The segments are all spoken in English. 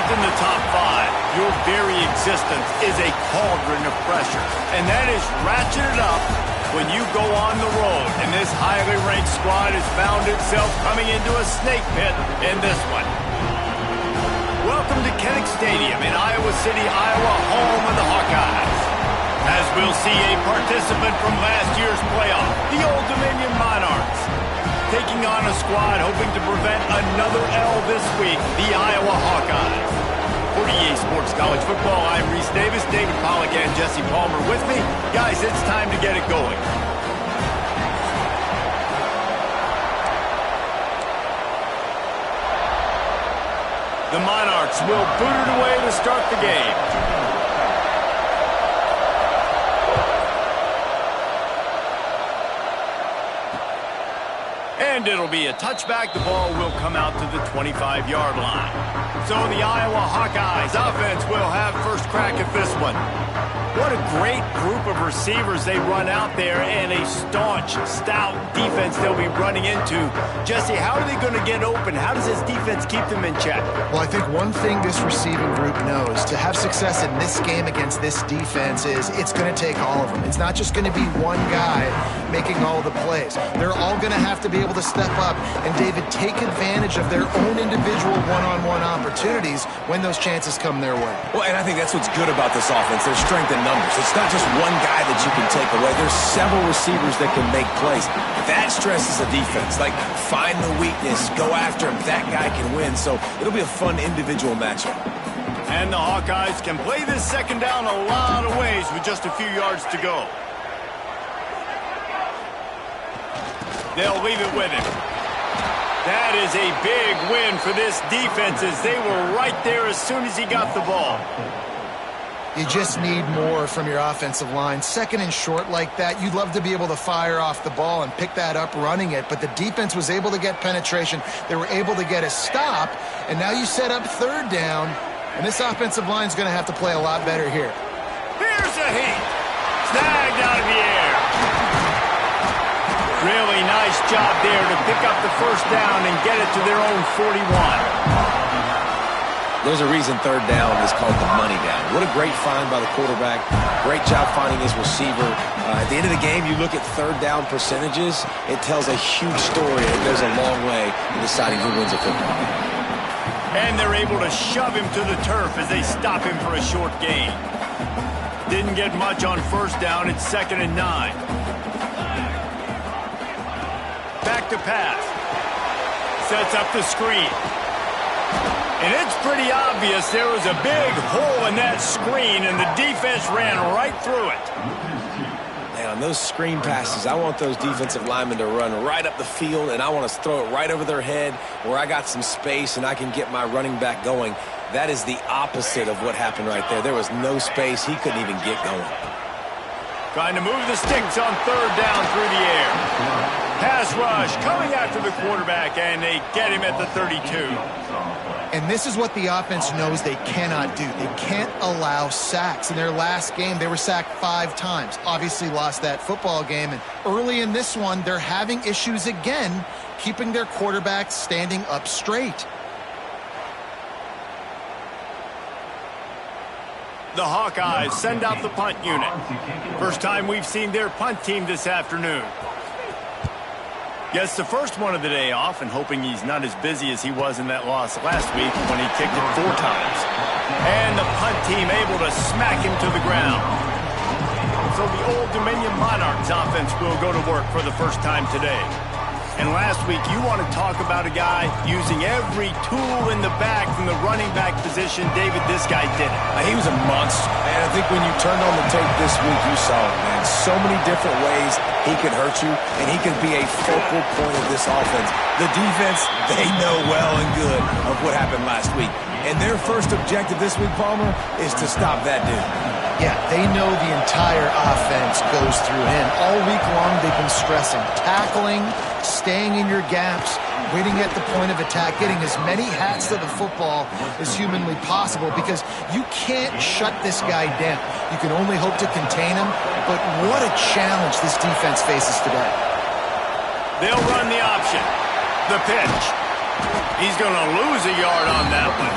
11th in the top 5. Your very existence is a cauldron of pressure, and that is ratcheted up when you go on the road. And this highly ranked squad has found itself coming into a snake pit in this one. Welcome to Kinnick Stadium in Iowa City, Iowa, home of the Hawkeyes. As we'll see a participant from last year's playoff, the Old Dominion Monarchs, taking on a squad hoping to prevent another L this week, the Iowa Hawkeyes. For EA Sports College Football, I'm Reese Davis, David Pollack, and Jesse Palmer with me. Guys, it's time to get it going. The Monarchs will boot it away to start the game. And it'll be a touchback. The ball will come out to the 25-yard line. So the Iowa Hawkeyes offense will have first crack at this one. What a great group of receivers they run out there, and a staunch, stout defense they'll be running into. Jesse, how are they going to get open? How does this defense keep them in check? Well, I think one thing this receiving group knows to have success in this game against this defense is it's going to take all of them. It's not just going to be one guy making all the plays. They're all going to have to be able to step up and, David, take advantage of their own individual one-on-one opportunities when those chances come their way. Well, and I think that's what's good about this offense. There's strength in numbers. It's not just one guy that you can take away. There's several receivers that can make plays. That stresses the defense. Like, find the weakness, go after him. That guy can win. So it'll be a fun individual matchup. And the Hawkeyes can play this second down a lot of ways with just a few yards to go. They'll leave it with him. That is a big win for this defense, as they were right there as soon as he got the ball. You just need more from your offensive line. Second and short like that, you'd love to be able to fire off the ball and pick that up running it, but the defense was able to get penetration. They were able to get a stop, and now you set up third down, and this offensive line is going to have to play a lot better here. Here's a heat. Snagged out of the air. Really nice job there to pick up the first down and get it to their own 41. There's a reason third down is called the money down. What a great find by the quarterback. Great job finding his receiver. At the end of the game, you look at third down percentages. It tells a huge story. It goes a long way in deciding who wins a football game. And they're able to shove him to the turf as they stop him for a short gain. Didn't get much on first down. It's 2nd and 9. Back to pass. Sets up the screen. And it's pretty obvious there was a big hole in that screen, and the defense ran right through it. Man, on those screen passes, I want those defensive linemen to run right up the field, and I want to throw it right over their head where I got some space and I can get my running back going. That is the opposite of what happened right there. There was no space. He couldn't even get going. Trying to move the sticks on third down through the air. Pass rush coming after the quarterback, and they get him at the 32. And this is what the offense knows they cannot do. They can't allow sacks. In their last game, they were sacked 5 times. Obviously lost that football game. And early in this one, they're having issues again, keeping their quarterback standing up straight. The Hawkeyes send out the punt unit. First time we've seen their punt team this afternoon. Gets the first one of the day off, and hoping he's not as busy as he was in that loss last week when he kicked it 4 times. And the punt team able to smack him to the ground. So the Old Dominion Monarchs offense will go to work for the first time today. And last week, you want to talk about a guy using every tool in the bag from the running back position. David, this guy did it. He was a monster. And I think when you turned on the tape this week, you saw it, man. So many different ways he could hurt you, and he could be a focal point of this offense. The defense, they know well and good of what happened last week. And their first objective this week, Palmer, is to stop that dude. Yeah, they know the entire offense goes through him. All week long, they've been stressing tackling, staying in your gaps, waiting at the point of attack, getting as many hats to the football as humanly possible, because you can't shut this guy down. You can only hope to contain him, but what a challenge this defense faces today. They'll run the option. The pitch. He's going to lose a yard on that one.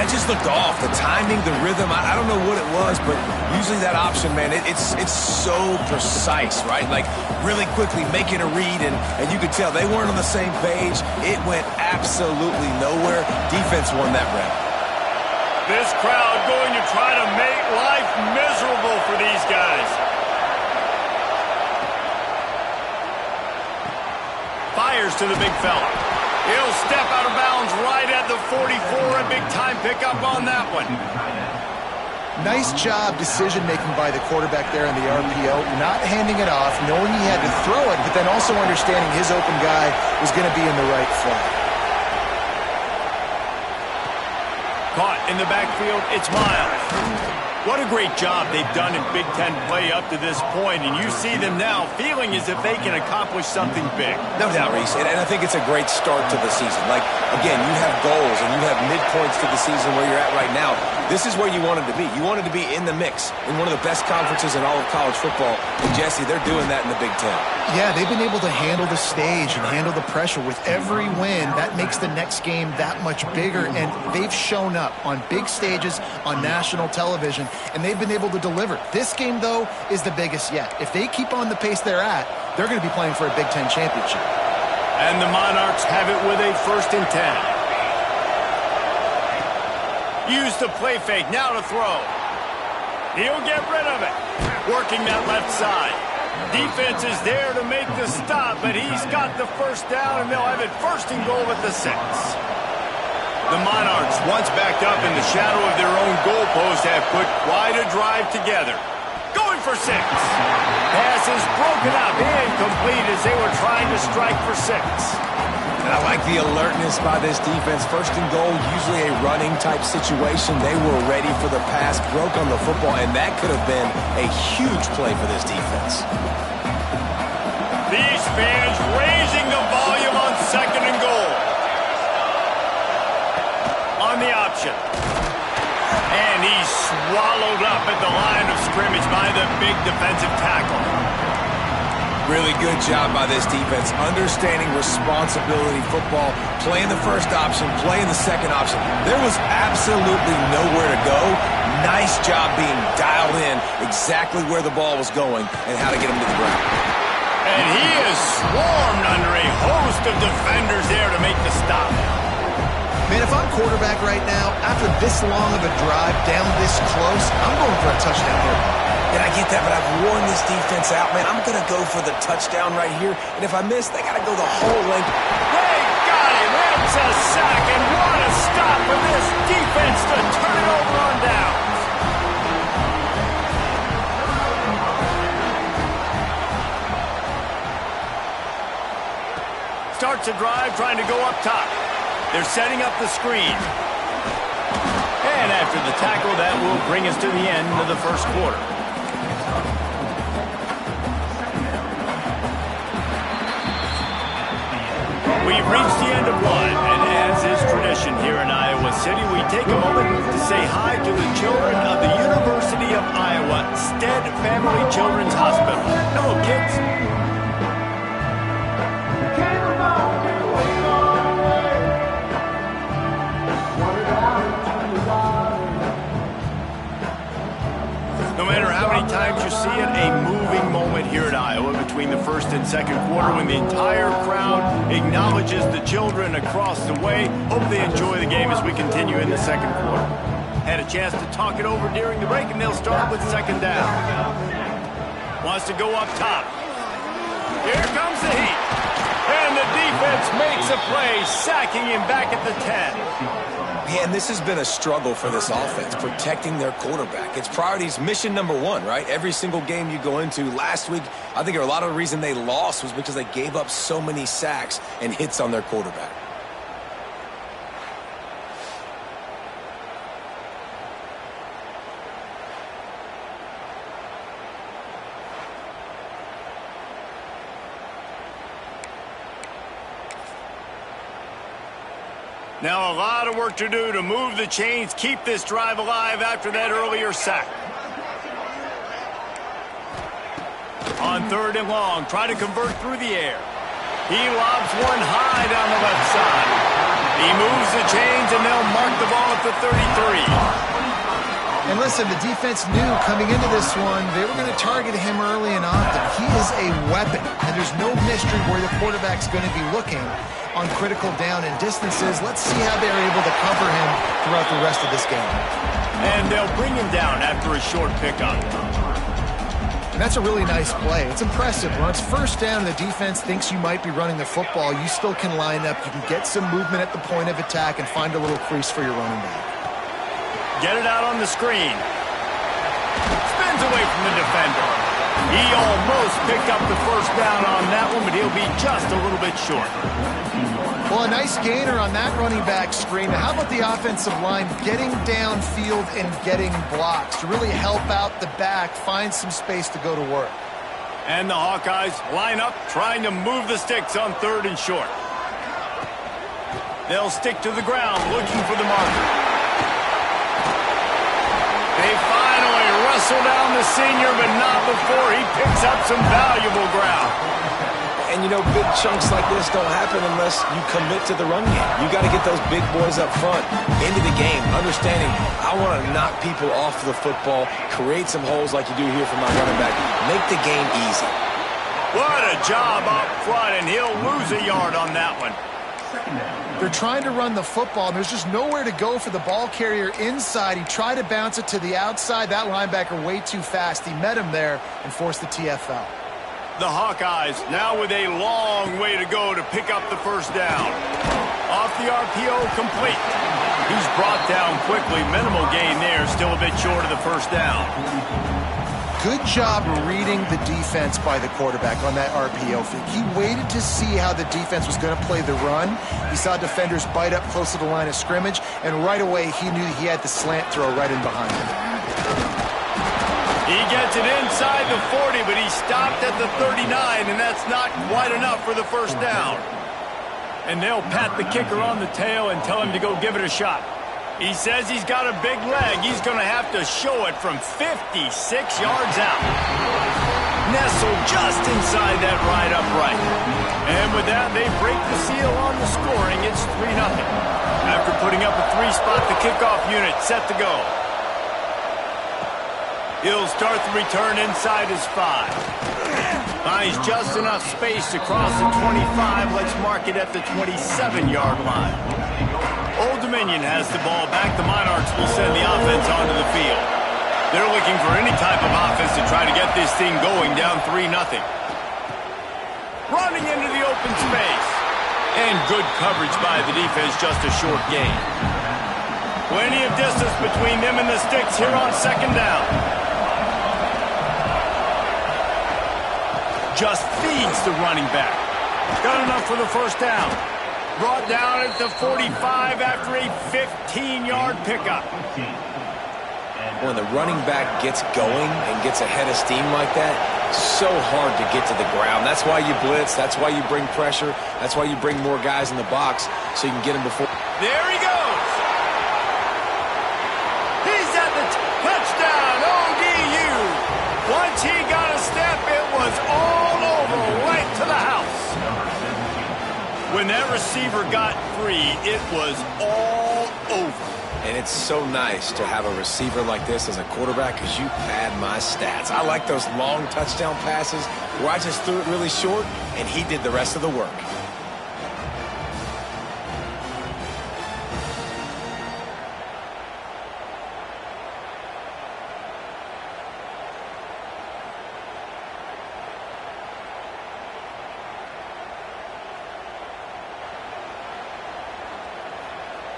that just looked off. The timing, the rhythm, I don't know what it was, but usually that option, man, it's so precise, right? Like, really quickly making a read, and you could tell they weren't on the same page. It went absolutely nowhere. Defense won that round. This crowd going to try to make life miserable for these guys. Fires to the big fella. He'll step out of bounds right at the 44. A big-time pickup on that one. Nice job decision-making by the quarterback there in the RPO. Not handing it off, knowing he had to throw it, but then also understanding his open guy was going to be in the right flat. Caught in the backfield, it's Miles. What a great job they've done in Big Ten play up to this point, and you see them now feeling as if they can accomplish something big. No doubt, Reese, and I think it's a great start to the season. Like, again, you have goals and you have midpoints to the season where you're at right now. This is where you wanted to be. You wanted to be in the mix in one of the best conferences in all of college football, and Jesse, they're doing that in the Big Ten. Yeah, they've been able to handle the stage and handle the pressure. With every win, that makes the next game that much bigger, and they've shown up on big stages on national television, and they've been able to deliver. This game, though, is the biggest yet. If they keep on the pace they're at, they're going to be playing for a Big Ten championship. And the Monarchs have it with a 1st and 10. Use the play fake, now to throw. He'll get rid of it. Working that left side. Defense is there to make the stop, but he's got the first down, and they'll have it 1st and goal at the 6. The Monarchs, once backed up in the shadow of their own goalpost, have put quite a drive together. Going for 6. Pass is broken up, incomplete as they were trying to strike for 6. And I like the alertness by this defense. 1st and goal, usually a running type situation. They were ready for the pass, broke on the football, and that could have been a huge play for this defense. These fans raising the volume on 2nd and goal. On the option. And he's swallowed up at the line of scrimmage by the big defensive tackle. Really good job by this defense, understanding responsibility football, playing the first option, playing the second option. There was absolutely nowhere to go. Nice job being dialed in exactly where the ball was going and how to get him to the ground. And he is swarmed under a host of defenders there to make the stop. Man, if I'm quarterback right now, after this long of a drive down this close, I'm going for a touchdown here. And I get that, but I've worn this defense out, man. I'm going to go for the touchdown right here. And if I miss, they got to go the whole length. They got him. It's a sack, and what a stop for this defense to turn it over on downs. Starts a drive trying to go up top. They're setting up the screen. And after the tackle, that will bring us to the end of the 1st quarter. We've reached the end of one, and as is tradition here in Iowa City, we take a moment to say hi to the children of the University of Iowa Stead Family Children's Hospital. Hello, kids. No matter how many times you see it, a moving moment here at Iowa between the 1st and 2nd quarter when the entire crowd acknowledges the children across the way. Hope they enjoy the game as we continue in the 2nd quarter. Had a chance to talk it over during the break, and they'll start with 2nd down. Wants to go up top. Here comes the heat. And the defense makes a play, sacking him back at the 10. Man, this has been a struggle for this offense, protecting their quarterback. It's priorities, mission number 1, right? Every single game you go into. Last week, I think a lot of the reason they lost was because they gave up so many sacks and hits on their quarterback. Now a lot of work to do to move the chains, keep this drive alive after that earlier sack. On 3rd and long, try to convert through the air. He lobs one high down the left side. He moves the chains, and they'll mark the ball at the 33. And listen, the defense knew coming into this one, they were going to target him early and often. He is a weapon, and there's no mystery where the quarterback's going to be looking on critical down and distances. Let's see how they're able to cover him throughout the rest of this game. And they'll bring him down after a short pickup. And that's a really nice play. It's impressive. When it's first down and the defense thinks you might be running the football, you still can line up. You can get some movement at the point of attack and find a little crease for your running back. Get it out on the screen. Spins away from the defender. He almost picked up the first down on that one, but he'll be just a little bit short. Well, a nice gainer on that running back screen. How about the offensive line getting downfield and getting blocks to really help out the back, find some space to go to work? And the Hawkeyes line up, trying to move the sticks on 3rd and short. They'll stick to the ground, looking for the marker. They finally wrestle down the senior, but not before he picks up some valuable ground. And, you know, big chunks like this don't happen unless you commit to the run game. You got to get those big boys up front into the game, understanding I want to knock people off the football, create some holes like you do here for my running back, make the game easy. What a job up front, and he'll lose a yard on that one. They're trying to run the football, and there's just nowhere to go for the ball carrier inside. He tried to bounce it to the outside. That linebacker way too fast. He met him there and forced the TFL. The Hawkeyes now with a long way to go to pick up the first down. Off the RPO, complete. He's brought down quickly. Minimal gain there, still a bit short of the first down. Good job reading the defense by the quarterback on that RPO fake. He waited to see how the defense was going to play the run. He saw defenders bite up close to the line of scrimmage, and right away he knew he had the slant throw right in behind him. He gets it inside the 40, but he stopped at the 39, and that's not quite enough for the first down. And they'll pat the kicker on the tail and tell him to go give it a shot. He says he's got a big leg. He's going to have to show it from 56 yards out. Nestled just inside that right upright. And with that, they break the seal on the scoring. It's 3-0. After putting up a 3-spot, the kickoff unit set to go. He'll start the return inside his 5. Finds just enough space to cross the 25. Let's mark it at the 27-yard line. Old Dominion has the ball back. The Monarchs will send the offense onto the field. They're looking for any type of offense to try to get this thing going, down 3-0. Running into the open space. And good coverage by the defense, just a short gain. Plenty of distance between them and the sticks here on 2nd down. Just feeds the running back. Got enough for the first down. Brought down at the 45 after a 15-yard pickup. When the running back gets going and gets ahead of steam like that, so hard to get to the ground. That's why you blitz. That's why you bring pressure. That's why you bring more guys in the box so you can get him before. There he goes. He's at the touchdown, ODU. Once he got a step, it was all over, right to the house. When that receiver got free, it was all over. And it's so nice to have a receiver like this as a quarterback because you pad my stats. I like those long touchdown passes where I just threw it really short and he did the rest of the work.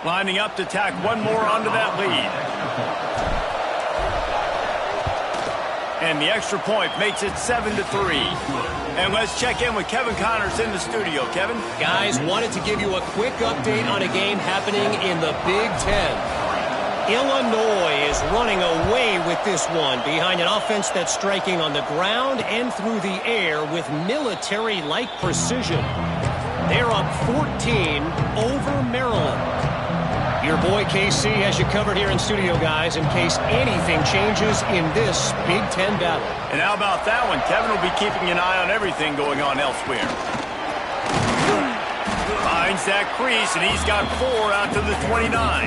Lining up to tack one more onto that lead. And the extra point makes it 7-3. And let's check in with Kevin Connors in the studio. Kevin? Guys, wanted to give you a quick update on a game happening in the Big Ten. Illinois is running away with this one behind an offense that's striking on the ground and through the air with military-like precision. They're up 14 over Maryland. Your boy KC has you covered here in studio, guys, in case anything changes in this Big Ten battle. And how about that one? Kevin will be keeping an eye on everything going on elsewhere. Finds that crease, and he's got 4 out to the 29.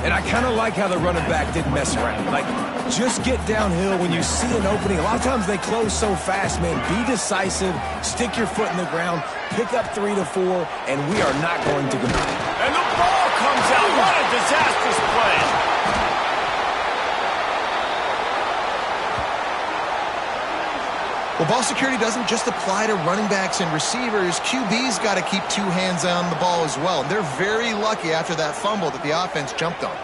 And I kind of like how the running back didn't mess around. Like, just get downhill when you see an opening. A lot of times they close so fast, man. Be decisive, stick your foot in the ground, pick up 3 to 4, and we are not going to compete. And the ball comes out. What a disastrous play. Well, ball security doesn't just apply to running backs and receivers. QB's got to keep 2 hands on the ball as well. They're very lucky after that fumble that the offense jumped on.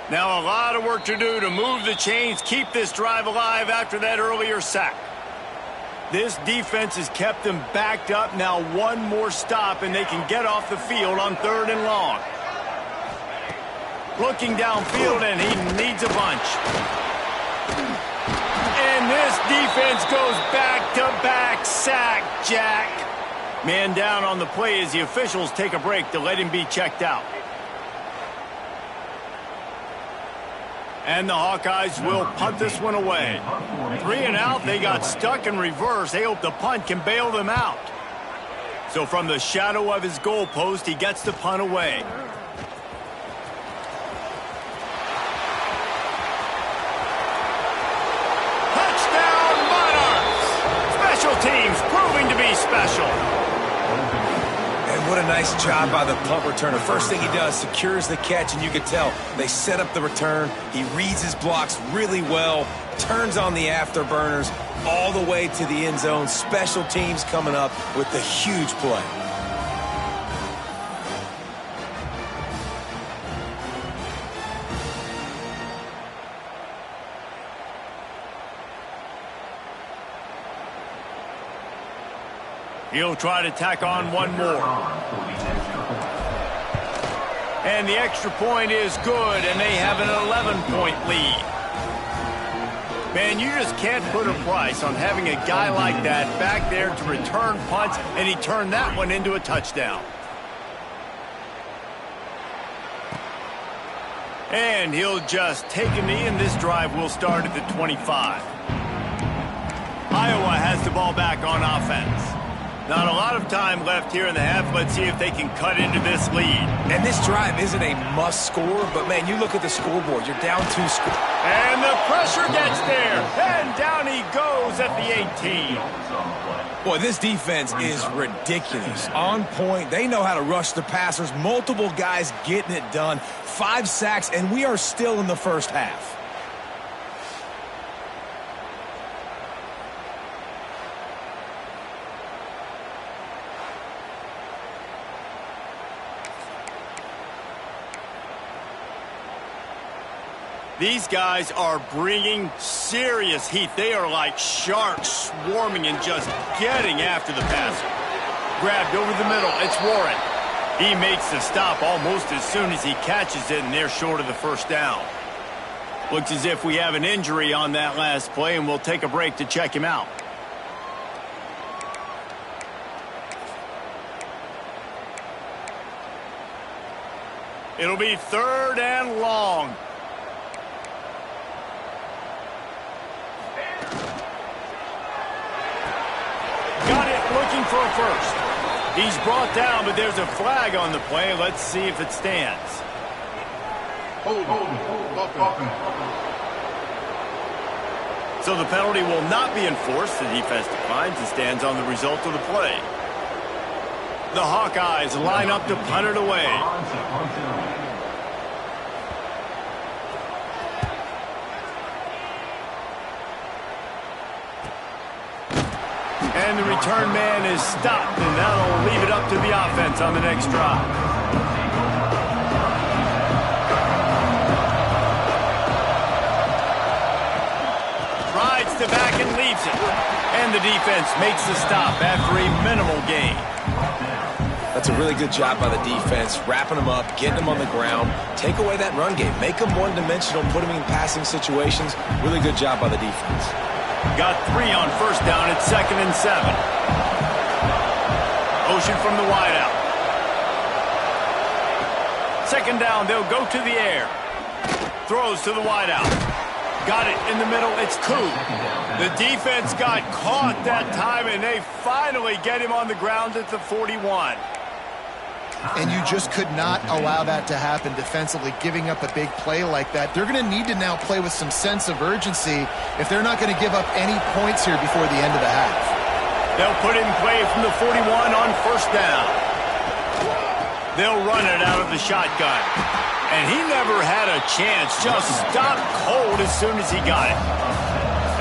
Now a lot of work to do to move the chains, keep this drive alive after that earlier sack. This defense has kept them backed up. Now one more stop and they can get off the field on 3rd and long. Looking downfield and he needs a bunch. And this defense goes back-to-back sack, Jack. Man down on the play as the officials take a break to let him be checked out. And the Hawkeyes will punt this one away. 3 and out, they got stuck in reverse. They hope the punt can bail them out. So from the shadow of his goalpost, he gets the punt away. Touchdown, Monarchs! Special teams proving to be special. And what a nice job by the punt returner. First thing he does, secures the catch, and you can tell they set up the return. He reads his blocks really well, turns on the afterburners all the way to the end zone. Special teams coming up with the huge play. He'll try to tack on one more. And the extra point is good, and they have an 11-point lead. Man, you just can't put a price on having a guy like that back there to return punts, and he turned that one into a touchdown. And he'll just take a knee, and this drive will start at the 25. Iowa has the ball back on offense. Not a lot of time left here in the half. Let's see if they can cut into this lead. And this drive isn't a must score, but, man, you look at the scoreboard. You're down 2 scores. And the pressure gets there. And down he goes at the 18. Boy, this defense is ridiculous. On point. They know how to rush the passers. Multiple guys getting it done. 5 sacks, and we are still in the first half. These guys are bringing serious heat. They are like sharks swarming and just getting after the passer. Grabbed over the middle. It's Warren. He makes the stop almost as soon as he catches it, and they're short of the first down. Looks as if we have an injury on that last play, and we'll take a break to check him out. It'll be 3rd and long. Got it, looking for a first. He's brought down, but there's a flag on the play. Let's see if it stands. Hold. So the penalty will not be enforced. The defense declines and stands on the result of the play. The Hawkeyes line up to punt it away. And the return man is stopped, and that'll leave it up to the offense on the next drive. Rides to back and leaves it. And the defense makes the stop after a minimal gain. That's a really good job by the defense, wrapping them up, getting them on the ground. Take away that run game. Make them one-dimensional, put them in passing situations. Really good job by the defense. Got 3 on first down at 2nd and 7. motion from the wideout. Second down, they'll go to the air. Throws to the wideout. Got it in the middle. It's Koo. The defense got caught that time, and they finally get him on the ground at the 41. And you just could not allow that to happen defensively, giving up a big play like that. They're going to need to now play with some sense of urgency if they're not going to give up any points here before the end of the half. They'll put it in play from the 41 on first down. They'll run it out of the shotgun. And he never had a chance, just stopped cold as soon as he got it.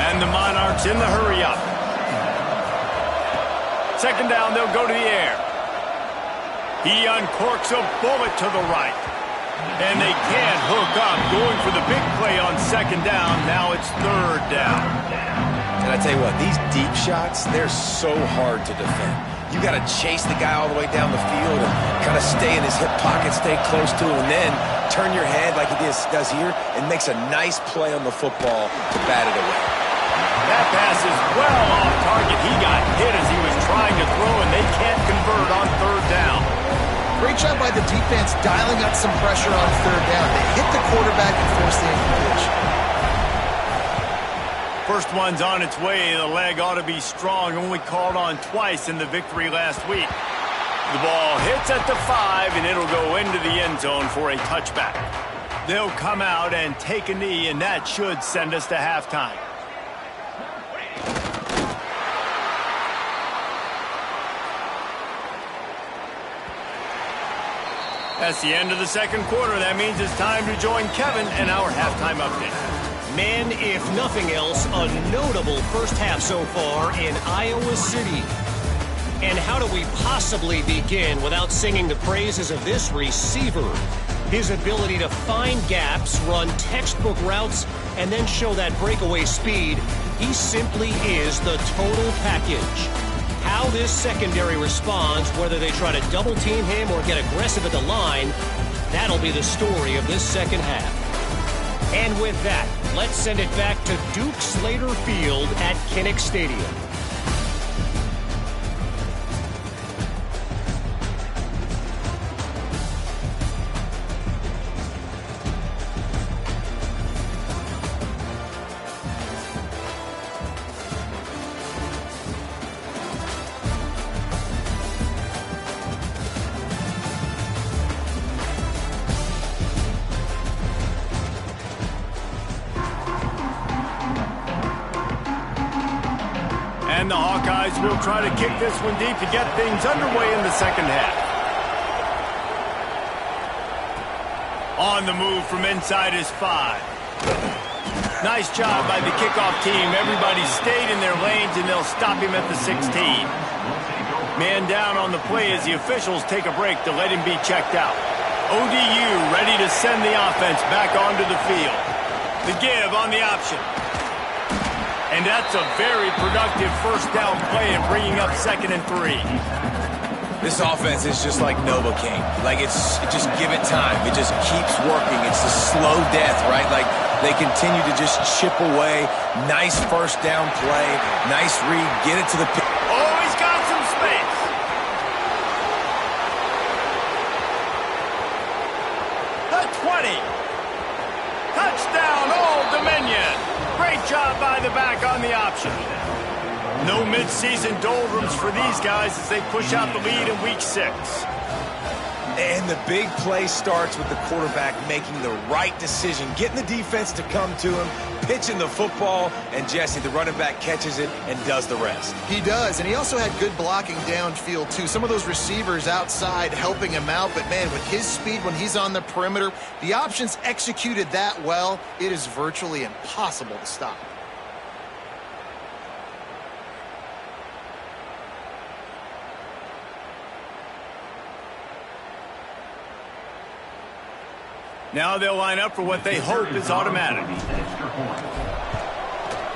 And the Monarchs in the hurry-up. Second down, they'll go to the air. He uncorks a bullet to the right. And they can't hook up, going for the big play on second down. Now it's third down. And I tell you what, these deep shots, they're so hard to defend. You got to chase the guy all the way down the field and kind of stay in his hip pocket, stay close to him, and then turn your head like he does here and makes a nice play on the football to bat it away. That pass is well off target. He got hit as he was trying to throw, and they can't convert on third down. Great job by the defense dialing up some pressure on third down. They hit the quarterback and forced the incompletion. First one's on its way. The leg ought to be strong. Only called on twice in the victory last week. The ball hits at the 5, and it'll go into the end zone for a touchback. They'll come out and take a knee, and that should send us to halftime. That's the end of the second quarter. That means it's time to join Kevin and our halftime update. Men, if nothing else, a notable first half so far in Iowa City. And how do we possibly begin without singing the praises of this receiver? His ability to find gaps, run textbook routes, and then show that breakaway speed. He simply is the total package. How this secondary responds, whether they try to double team him or get aggressive at the line, that'll be the story of this second half. And with that, let's send it back to Duke Slater Field at Kinnick Stadium. And the Hawkeyes will try to kick this one deep to get things underway in the second half. On the move from inside is 5. Nice job by the kickoff team. Everybody stayed in their lanes, and they'll stop him at the 16. Man down on the play as the officials take a break to let him be checked out. ODU ready to send the offense back onto the field. The give on the option. And that's a very productive first down play in bringing up 2nd and 3. This offense is just like Novocaine. Like, it's just give it time. It just keeps working. It's a slow death, right? Like, they continue to just chip away. Nice first down play. Nice read. Get it to the pit. Oh, he's got some space. The 20. Touchdown, Old Dominion. Great job by the back on the option. No midseason doldrums for these guys as they push out the lead in week 6. And the big play starts with the quarterback making the right decision, getting the defense to come to him, pitching the football, and Jesse, the running back, catches it and does the rest. He does, and he also had good blocking downfield, too. Some of those receivers outside helping him out, but, man, with his speed when he's on the perimeter, the options executed that well, it is virtually impossible to stop. Now they'll line up for what they hope is automatic.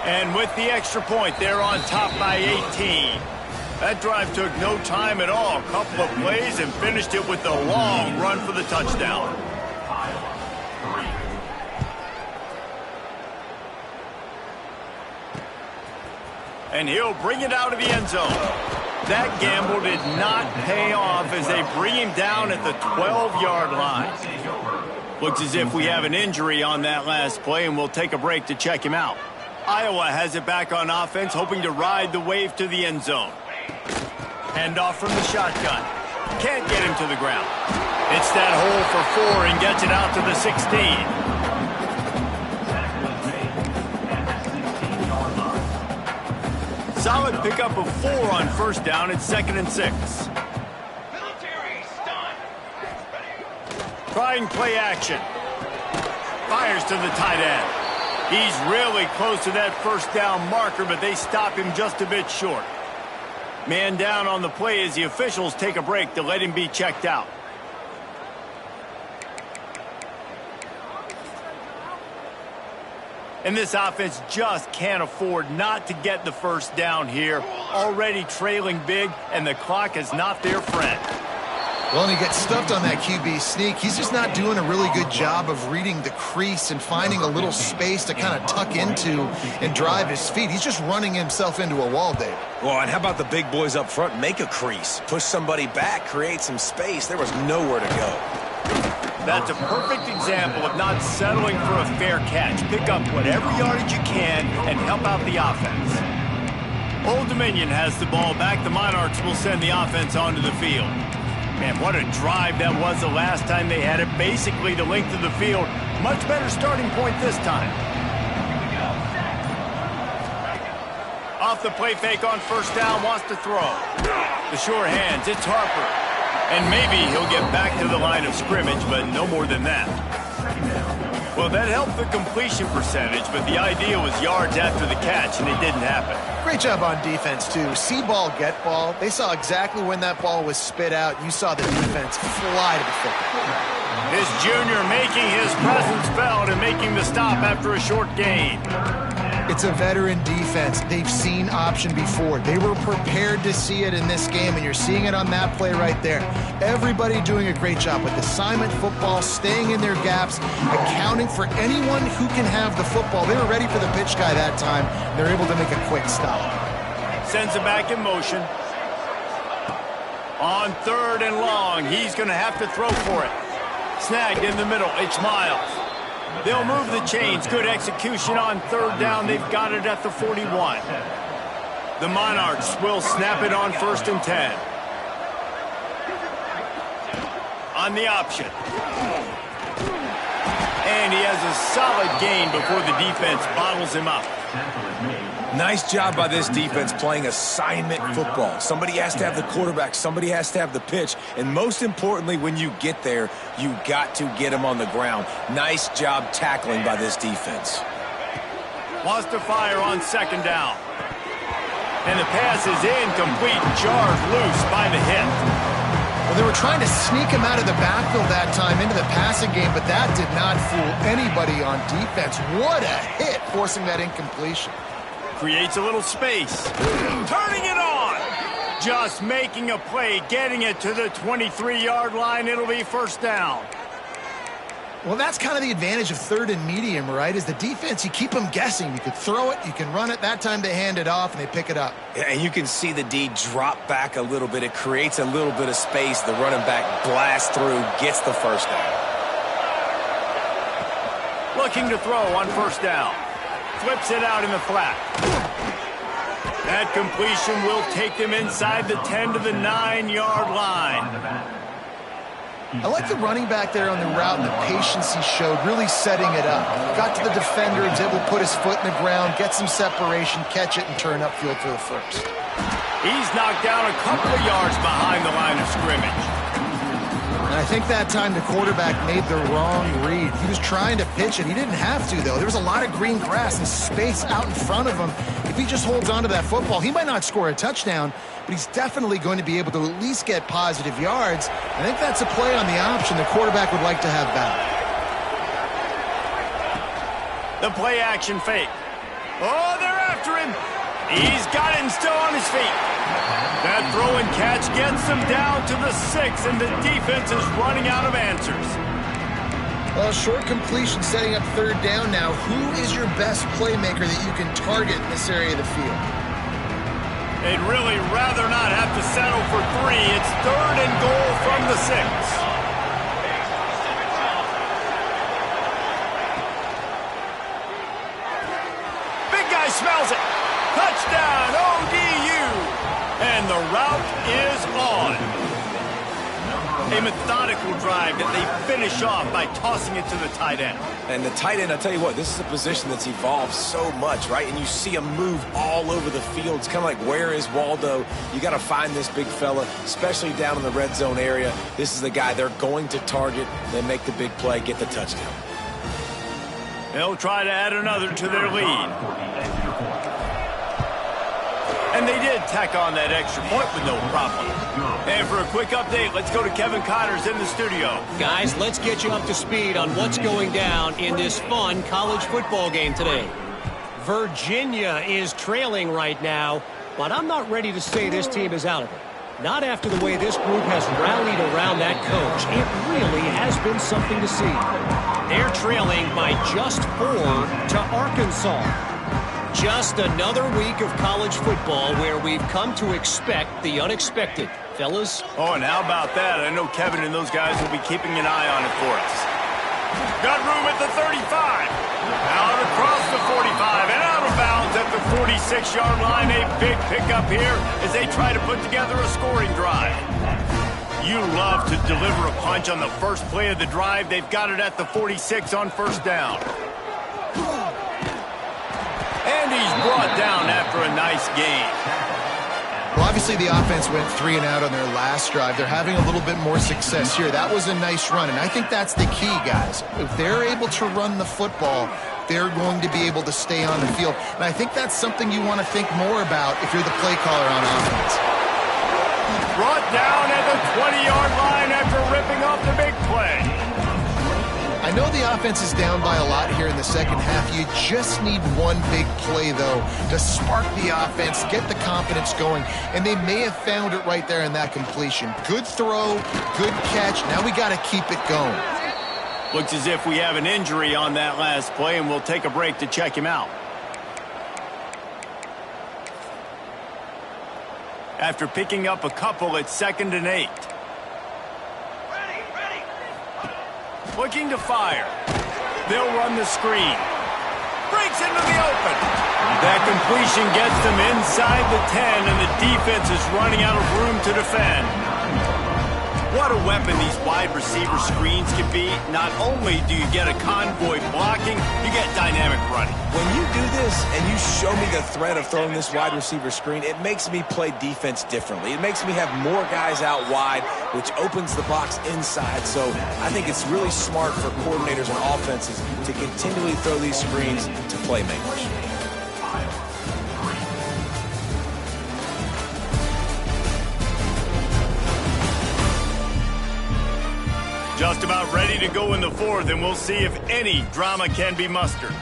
And with the extra point, they're on top by 18. That drive took no time at all. A couple of plays and finished it with a long run for the touchdown. And he'll bring it out of the end zone. That gamble did not pay off as they bring him down at the 12-yard line. Looks as if we have an injury on that last play, and we'll take a break to check him out. Iowa has it back on offense, hoping to ride the wave to the end zone. Handoff from the shotgun. Can't get him to the ground. It's that hole for 4 and gets it out to the 16. Solid pickup of 4 on first down. It's 2nd and 6. Trying play action. Fires to the tight end. He's really close to that first down marker, but they stop him just a bit short. Man down on the play as the officials take a break to let him be checked out. And this offense just can't afford not to get the first down here. Already trailing big, and the clock is not their friend. Well, and he gets stuffed on that QB sneak. He's just not doing a really good job of reading the crease and finding a little space to kind of tuck into and drive his feet. He's just running himself into a wall, Dave. Well, and how about the big boys up front? Make a crease. Push somebody back, create some space. There was nowhere to go. That's a perfect example of not settling for a fair catch. Pick up whatever yardage you can and help out the offense. Old Dominion has the ball back. The Monarchs will send the offense onto the field. Man, what a drive that was the last time they had it. Basically the length of the field. Much better starting point this time. Off the play fake on first down, wants to throw. The sure hands, it's Harper. And maybe he'll get back to the line of scrimmage, but no more than that. Well, that helped the completion percentage, but the idea was yards after the catch, and it didn't happen. Great job on defense, too. See ball, get ball. They saw exactly when that ball was spit out. You saw the defense fly to the football. This junior making his presence felt and making the stop after a short gain. It's a veteran defense. They've seen option before. They were prepared to see it in this game, and you're seeing it on that play right there. Everybody doing a great job with assignment football, staying in their gaps, accounting for anyone who can have the football. They were ready for the pitch guy that time. They're able to make a quick stop. Sends it back in motion. On 3rd and long, he's going to have to throw for it. Snagged in the middle. It's Miles. They'll move the chains. Good execution on 3rd down. They've got it at the 41. The Monarchs will snap it on 1st and 10. On the option. And he has a solid gain before the defense bottles him up. Nice job by this defense playing assignment football. Somebody has to have the quarterback. Somebody has to have the pitch. And most importantly, when you get there, you got to get him on the ground. Nice job tackling by this defense. Wants to fire on 2nd down. And the pass is incomplete. Jarred loose by the hit. Well, they were trying to sneak him out of the backfield that time into the passing game, but that did not fool anybody on defense. What a hit, forcing that incompletion. Creates a little space. Turning it on. Just making a play, getting it to the 23-yard line. It'll be 1st down. Well, that's kind of the advantage of 3rd and medium, right? Is the defense, you keep them guessing. You could throw it, you can run it. That time they hand it off and they pick it up. Yeah, and you can see the D drop back a little bit. It creates a little bit of space. The running back blasts through, gets the 1st down. Looking to throw on 1st down. Flips it out in the flat. That completion will take them inside the 10 to the 9-yard line. I like the running back there on the route and the patience he showed, really setting it up. Got to the defender, was able to put his foot in the ground, get some separation, catch it, and turn upfield for the 1st. He's knocked down a couple of yards behind the line of scrimmage. And I think that time the quarterback made the wrong read. He was trying to pitch it. He didn't have to, though. There was a lot of green grass and space out in front of him. If he just holds on to that football, he might not score a touchdown, but he's definitely going to be able to at least get positive yards. I think that's a play on the option the quarterback would like to have back. The play action fake. Oh, they're after him. He's got him still on his feet. That throw and catch gets them down to the 6, and the defense is running out of answers. Well, short completion setting up 3rd down now. Who is your best playmaker that you can target in this area of the field? They'd really rather not have to settle for 3. It's 3rd and goal from the 6. Big guy smells it. Touchdown, ODU. And the route is on. A methodical drive that they finish off by tossing it to the tight end. And the tight end, I'll tell you what, this is a position that's evolved so much, right? And you see him move all over the field. It's kind of like, where is Waldo? You got to find this big fella, especially down in the red zone area. This is the guy they're going to target, then make the big play, get the touchdown. They'll try to add another to their lead. And they did tack on that extra point with no problem. And for a quick update, let's go to Kevin Connors in the studio. Guys, let's get you up to speed on what's going down in this fun college football game today. Virginia is trailing right now, but I'm not ready to say this team is out of it. Not after the way this group has rallied around that coach. It really has been something to see. They're trailing by just 4 to Arkansas. Just another week of college football where we've come to expect the unexpected. Fellas? Oh, and how about that? I know Kevin and those guys will be keeping an eye on it for us. Got room at the 35. Out across the 45 and out of bounds at the 46-yard line. A big pickup here as they try to put together a scoring drive. You love to deliver a punch on the first play of the drive. They've got it at the 46 on first down. And he's brought down after a nice gain. Well, obviously the offense went 3 and out on their last drive. They're having a little bit more success here. That was a nice run, and I think that's the key, guys. If they're able to run the football, they're going to be able to stay on the field. And I think that's something you want to think more about if you're the play caller on offense. Brought down at the 20-yard line after ripping off the big play. I know the offense is down by a lot here in the second half. You just need one big play, though, to spark the offense, get the confidence going, and they may have found it right there in that completion. Good throw, good catch. Now we got to keep it going. Looks as if we have an injury on that last play, and we'll take a break to check him out. After picking up a couple at 2nd and 8. Looking to fire. They'll run the screen. Breaks into the open. That completion gets them inside the 10, and the defense is running out of room to defend. What a weapon these wide receiver screens can be. Not only do you get a convoy blocking, you get dynamic running. When you do this and you show me the threat of throwing this wide receiver screen, it makes me play defense differently. It makes me have more guys out wide, which opens the box inside. So I think it's really smart for coordinators and offenses to continually throw these screens to playmakers. Just about ready to go in the 4th, and we'll see if any drama can be mustered.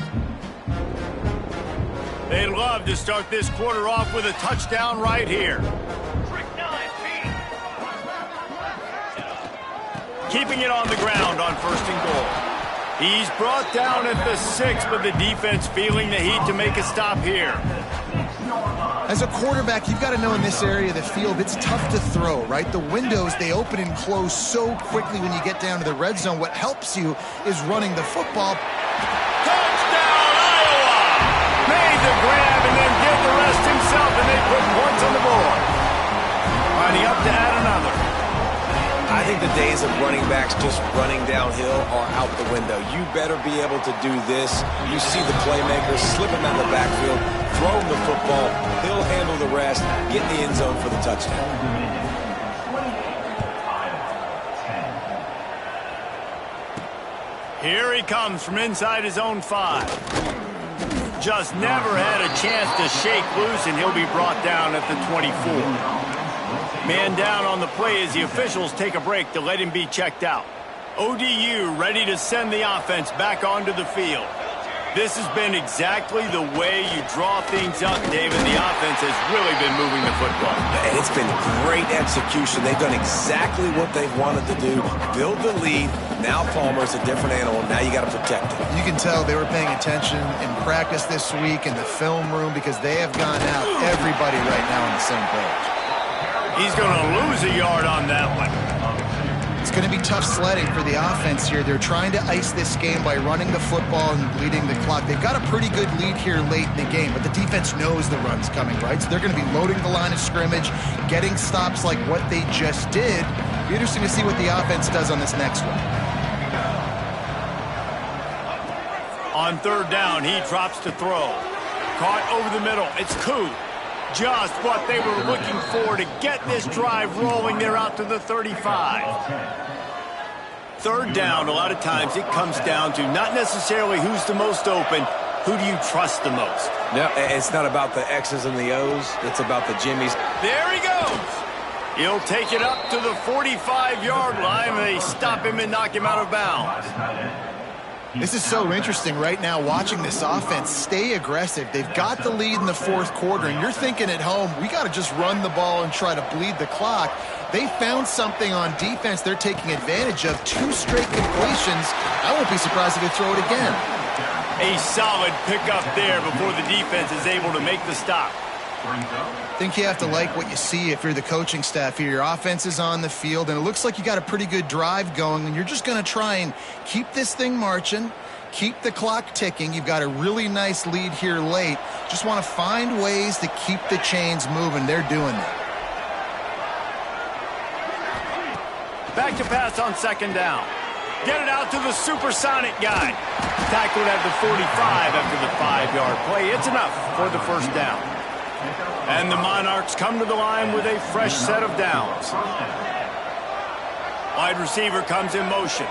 They'd love to start this quarter off with a touchdown right here. Keeping it on the ground on 1st and goal. He's brought down at the 6, but the defense feeling the heat to make a stop here. As a quarterback, you've got to know in this area of the field, it's tough to throw, right? The windows, they open and close so quickly when you get down to the red zone. What helps you is running the football. Touchdown, Iowa! Made the grab and then did the rest himself, and they put points on the board. Lining up to add another. I think the days of running backs just running downhill are out the window. You better be able to do this. You see the playmakers slip him out of the backfield, throw him the football, he'll handle the rest, get in the end zone for the touchdown. Here he comes from inside his own 5. Just never had a chance to shake loose, and he'll be brought down at the 24. Man down on the play as the officials take a break to let him be checked out. ODU ready to send the offense back onto the field. This has been exactly the way you draw things up, David. The offense has really been moving the football. And it's been great execution. They've done exactly what they've wanted to do. Build the lead. Now Palmer's a different animal. Now you got to protect him. You can tell they were paying attention in practice this week in the film room because they have gone out, everybody right now on the same page. He's going to lose a yard on that one. It's going to be tough sledding for the offense here. They're trying to ice this game by running the football and bleeding the clock. They've got a pretty good lead here late in the game, but the defense knows the run's coming, right? So they're going to be loading the line of scrimmage, getting stops like what they just did. Be interesting to see what the offense does on this next one. On third down, he drops to throw. Caught over the middle. It's Koo. Just what they were looking for to get this drive rolling. They're out to the 35. Third down, a lot of times it comes down to not necessarily who's the most open, who do you trust the most? No, it's not about the X's and the O's. It's about the Jimmies. There he goes. He'll take it up to the 45-yard line. They stop him and knock him out of bounds. This is so interesting right now, watching this offense stay aggressive. They've got the lead in the fourth quarter, and you're thinking at home, we got to just run the ball and try to bleed the clock. They found something on defense they're taking advantage of. 2 straight completions. I won't be surprised if they throw it again. A solid pickup there before the defense is able to make the stop. I think you have to like what you see if you're the coaching staff here. Your offense is on the field, and it looks like you got a pretty good drive going, and you're just going to try and keep this thing marching, keep the clock ticking. You've got a really nice lead here late. Just want to find ways to keep the chains moving. They're doing that. Back to pass on second down. Get it out to the supersonic guy. Tackled at the 45 after the 5-yard play. It's enough for the first down. And the Monarchs come to the line with a fresh set of downs. Wide receiver comes in motion.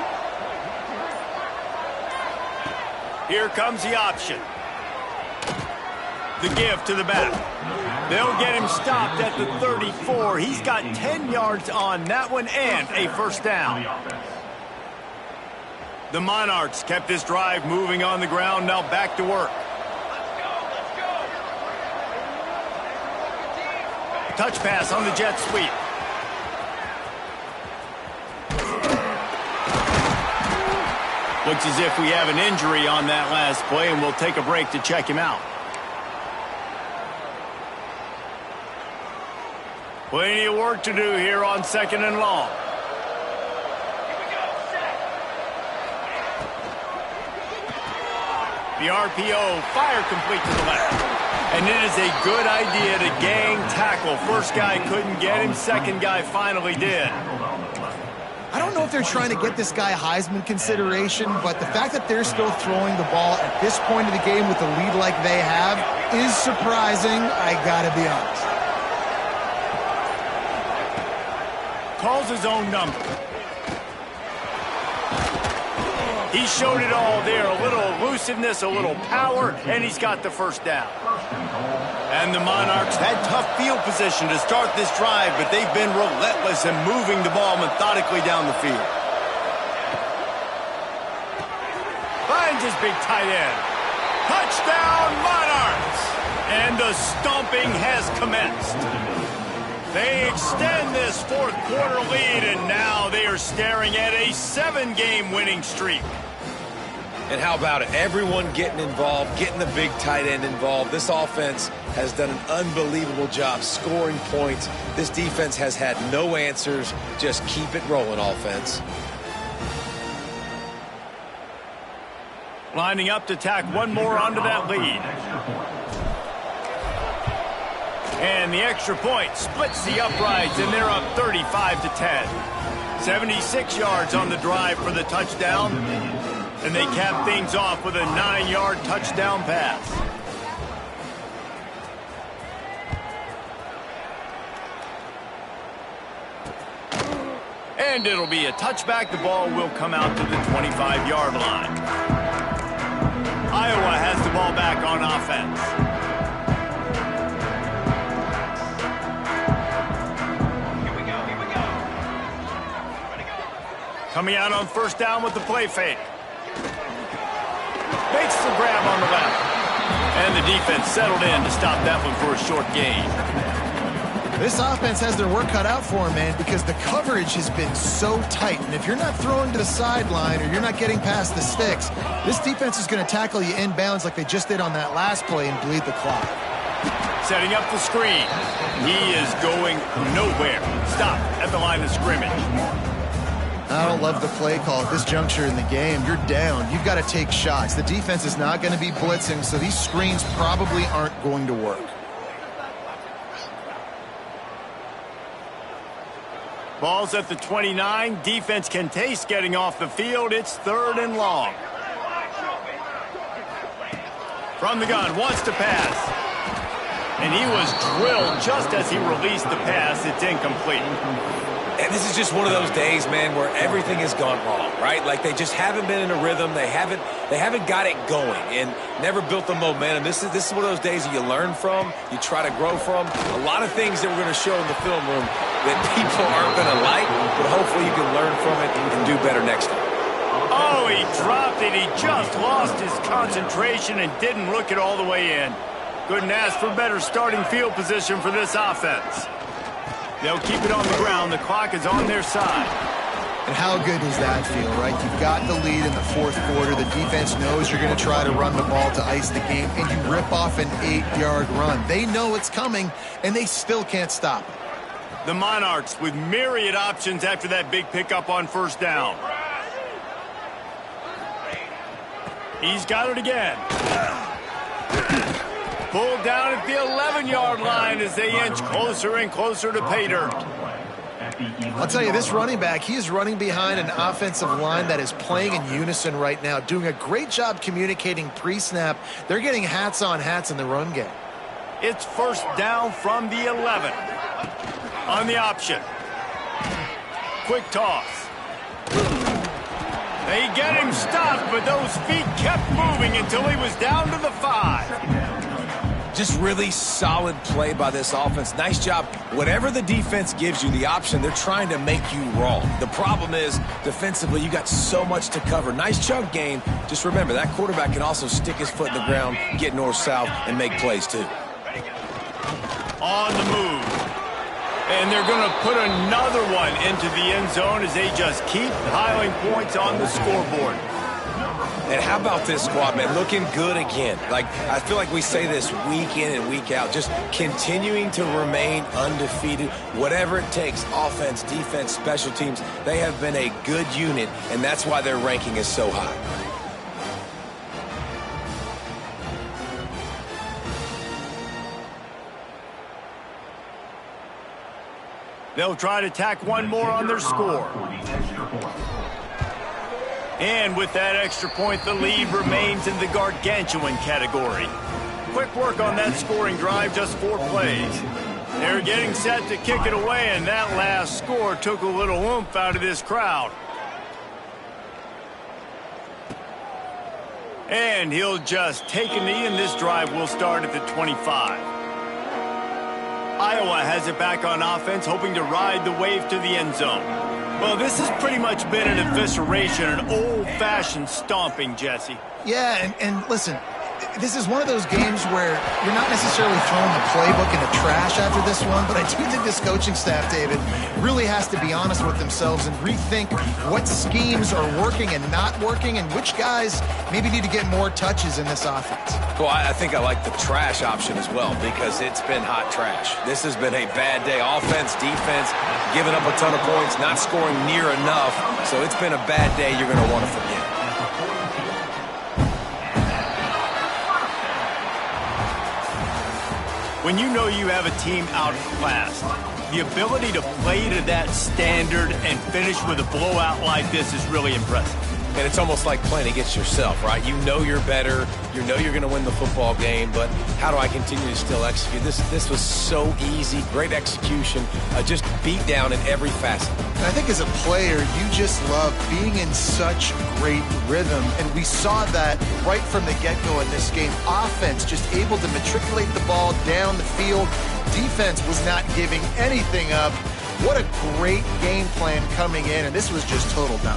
Here comes the option. The give to the back. They'll get him stopped at the 34. He's got 10 yards on that one and a first down. The Monarchs kept this drive moving on the ground. Now back to work. Touch pass on the jet sweep. Looks as if we have an injury on that last play, and we'll take a break to check him out. Plenty of work to do here on second and long. The RPO, fire complete to the left. And it is a good idea to gang tackle. First guy couldn't get him. Second guy finally did. I don't know if they're trying to get this guy Heisman consideration, but the fact that they're still throwing the ball at this point of the game with the lead like they have is surprising, I gotta be honest. Calls his own number. He showed it all there, a little elusiveness, a little power, and he's got the first down. And the Monarchs had tough field position to start this drive, but they've been relentless in moving the ball methodically down the field. Finds his big tight end. Touchdown, Monarchs! And the stomping has commenced. They extend this fourth quarter lead, and now they are staring at a 7-game winning streak. And how about it? Everyone getting involved, getting the big tight end involved. This offense has done an unbelievable job scoring points. This defense has had no answers. Just keep it rolling, offense. Lining up to tack one more onto that lead. And the extra point splits the uprights, and they're up 35-10. 76 yards on the drive for the touchdown. And they cap things off with a 9-yard touchdown pass. And it'll be a touchback. The ball will come out to the 25-yard line. Iowa has the ball back on offense. Coming out on first down with the play fake. Makes the grab on the left. And the defense settled in to stop that one for a short gain. This offense has their work cut out for them, man, because the coverage has been so tight. And if you're not throwing to the sideline or you're not getting past the sticks, this defense is going to tackle you inbounds like they just did on that last play and bleed the clock. Setting up the screen. He is going nowhere. Stop at the line of scrimmage. I don't love the play call at this juncture in the game. You're down. You've got to take shots. The defense is not going to be blitzing, so these screens probably aren't going to work. Ball's at the 29. Defense can taste getting off the field. It's 3rd and long. From the gun, wants to pass. And he was drilled just as he released the pass. It's incomplete. And this is just one of those days, man, where everything has gone wrong, right? Like they just haven't been in a rhythm. They haven't got it going and never built the momentum. This is one of those days that you learn from, you try to grow from. A lot of things that we're going to show in the film room that people aren't going to like, but hopefully you can learn from it and do better next time. Oh, he dropped it. He just lost his concentration and didn't look it all the way in. Couldn't ask for better starting field position for this offense. They'll keep it on the ground. The clock is on their side. And how good does that feel, right? You've got the lead in the 4th quarter. The defense knows you're going to try to run the ball to ice the game, and you rip off an 8-yard run. They know it's coming, and they still can't stop it. The Monarchs with myriad options after that big pickup on 1st down. He's got it again. Pulled down at the 11-yard line as they inch closer and closer to pay dirt. I'll tell you, this running back, he is running behind an offensive line that is playing in unison right now, doing a great job communicating pre-snap. They're getting hats on hats in the run game. It's 1st down from the 11. On the option. Quick toss. They get him stopped, but those feet kept moving until he was down to the 5. Just really solid play by this offense. Nice job. Whatever the defense gives you the option, they're trying to make you wrong. The problem is, defensively, you got so much to cover. Nice chunk game. Just remember, that quarterback can also stick his foot in the ground, get north-south, and make plays too. On the move. And they're going to put another one into the end zone as they just keep piling points on the scoreboard. And how about this squad, man? Looking good again. Like, I feel like we say this week in and week out. Just continuing to remain undefeated. Whatever it takes, offense, defense, special teams, they have been a good unit, and that's why their ranking is so high. They'll try to tack one more on their score. And with that extra point, the lead remains in the gargantuan category. Quick work on that scoring drive, just 4 plays. They're getting set to kick it away, and that last score took a little oomph out of this crowd. And he'll just take a knee, and this drive will start at the 25. Iowa has it back on offense, hoping to ride the wave to the end zone. Well, this has pretty much been an evisceration, an old-fashioned stomping, Jesse. Yeah, and listen, this is one of those games where you're not necessarily throwing the playbook in the trash after this one, but I do think this coaching staff, David, really has to be honest with themselves and rethink what schemes are working and not working and which guys maybe need to get more touches in this offense. Well, I think I like the trash option as well because it's been hot trash. This has been a bad day. Offense, defense, giving up a ton of points, not scoring near enough. So it's been a bad day you're going to want to forget. When you know you have a team outclassed, the ability to play to that standard and finish with a blowout like this is really impressive. And it's almost like playing against yourself, right? You know you're better. You know you're going to win the football game, but how do I continue to still execute? This was so easy, great execution, just beat down in every facet. And I think as a player, you just love being in such great rhythm, and we saw that right from the get-go in this game. Offense just able to matriculate the ball down the field. Defense was not giving anything up. What a great game plan coming in, and this was just total dominance.